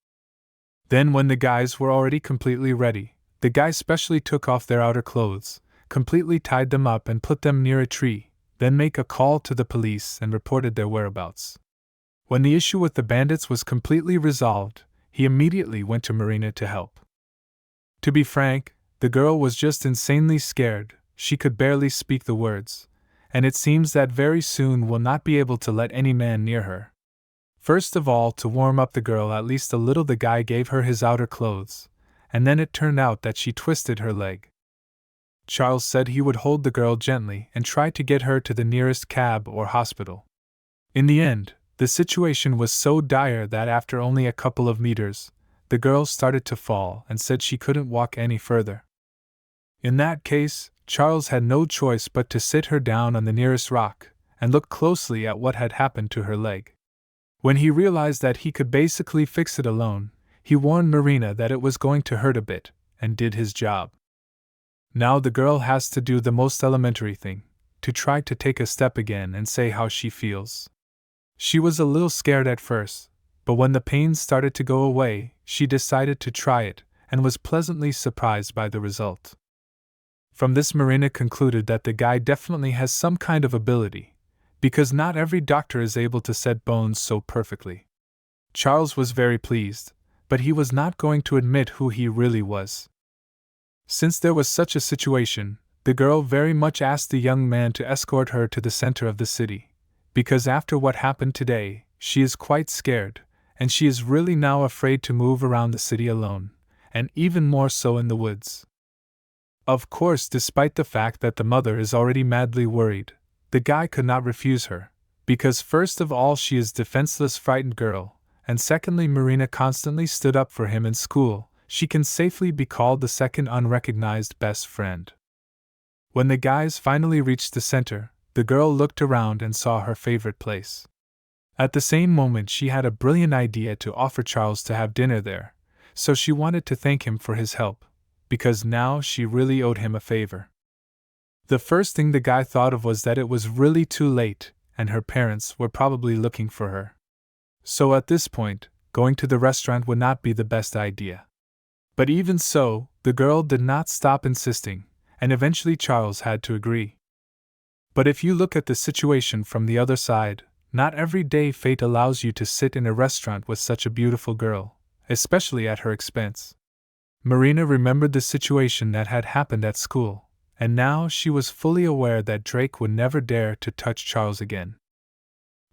Then when the guys were already completely ready, the guys specially took off their outer clothes, completely tied them up and put them near a tree, then make a call to the police and reported their whereabouts. When the issue with the bandits was completely resolved, he immediately went to Marina to help. To be frank, the girl was just insanely scared, she could barely speak the words, and it seems that very soon will not be able to let any man near her. First of all, to warm up the girl at least a little, the guy gave her his outer clothes, and then it turned out that she twisted her leg. Charles said he would hold the girl gently and try to get her to the nearest cab or hospital. In the end, the situation was so dire that after only a couple of meters, the girl started to fall and said she couldn't walk any further. In that case, Charles had no choice but to sit her down on the nearest rock and look closely at what had happened to her leg. When he realized that he could basically fix it alone, he warned Marina that it was going to hurt a bit, and did his job. Now the girl has to do the most elementary thing, to try to take a step again and say how she feels. She was a little scared at first, but when the pain started to go away, she decided to try it, and was pleasantly surprised by the result. From this, Marina concluded that the guy definitely has some kind of ability, because not every doctor is able to set bones so perfectly. Charles was very pleased, but he was not going to admit who he really was. Since there was such a situation, the girl very much asked the young man to escort her to the center of the city, because after what happened today, she is quite scared, and she is really now afraid to move around the city alone, and even more so in the woods. Of course, despite the fact that the mother is already madly worried, the guy could not refuse her, because first of all she is defenseless, frightened girl, and secondly Marina constantly stood up for him in school, she can safely be called the second unrecognized best friend. When the guys finally reached the center, the girl looked around and saw her favorite place. At the same moment she had a brilliant idea to offer Charles to have dinner there, so she wanted to thank him for his help, because now she really owed him a favor. The first thing the guy thought of was that it was really too late, and her parents were probably looking for her. So at this point, going to the restaurant would not be the best idea. But even so, the girl did not stop insisting, and eventually Charles had to agree. But if you look at the situation from the other side, not every day fate allows you to sit in a restaurant with such a beautiful girl, especially at her expense. Marina remembered the situation that had happened at school, and now she was fully aware that Drake would never dare to touch Charles again.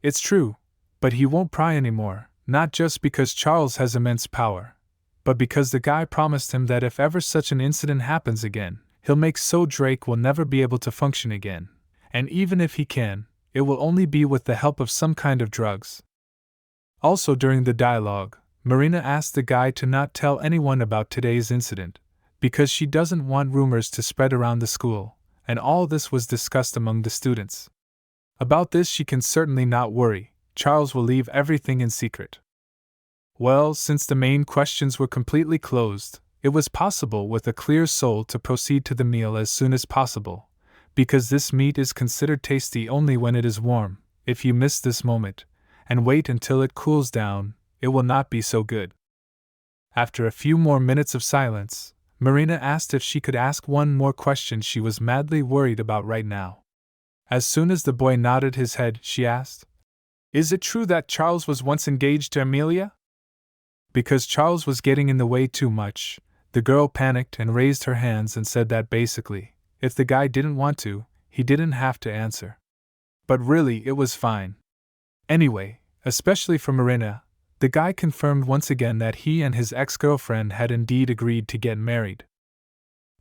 It's true, but he won't pry anymore, not just because Charles has immense power, but because the guy promised him that if ever such an incident happens again, he'll make so Drake will never be able to function again, and even if he can, it will only be with the help of some kind of drugs. Also during the dialogue, Marina asked the guy to not tell anyone about today's incident, because she doesn't want rumors to spread around the school, and all this was discussed among the students. About this she can certainly not worry, Charles will leave everything in secret. Well, since the main questions were completely closed, it was possible with a clear soul to proceed to the meal as soon as possible, because this meat is considered tasty only when it is warm. If you miss this moment, and wait until it cools down, it will not be so good. After a few more minutes of silence, Marina asked if she could ask one more question she was madly worried about right now. As soon as the boy nodded his head, she asked, "Is it true that Charles was once engaged to Amelia?" Because Charles was getting in the way too much, the girl panicked and raised her hands and said that basically, if the guy didn't want to, he didn't have to answer. But really, it was fine. Anyway, especially for Marina, the guy confirmed once again that he and his ex-girlfriend had indeed agreed to get married.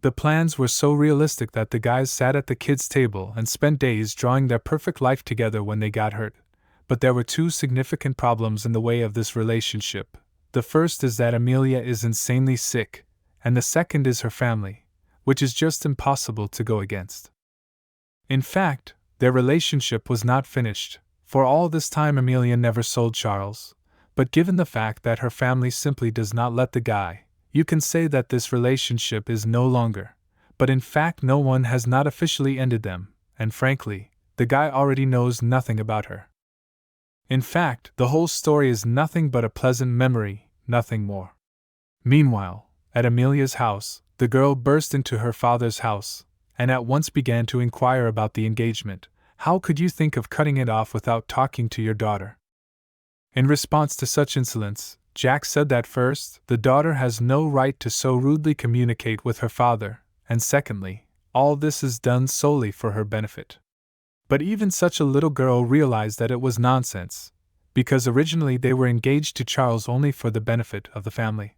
The plans were so realistic that the guys sat at the kids' table and spent days drawing their perfect life together when they got hurt. But there were two significant problems in the way of this relationship. The first is that Amelia is insanely sick, and the second is her family, which is just impossible to go against. In fact, their relationship was not finished. For all this time Amelia never sold Charles, but given the fact that her family simply does not let the guy, you can say that this relationship is no longer, but in fact no one has not officially ended them, and frankly, the guy already knows nothing about her. In fact, the whole story is nothing but a pleasant memory, nothing more. Meanwhile, at Amelia's house, the girl burst into her father's house, and at once began to inquire about the engagement. How could you think of cutting it off without talking to your daughter? In response to such insolence, Jack said that first, the daughter has no right to so rudely communicate with her father, and secondly, all this is done solely for her benefit. But even such a little girl realized that it was nonsense, because originally they were engaged to Charles only for the benefit of the family.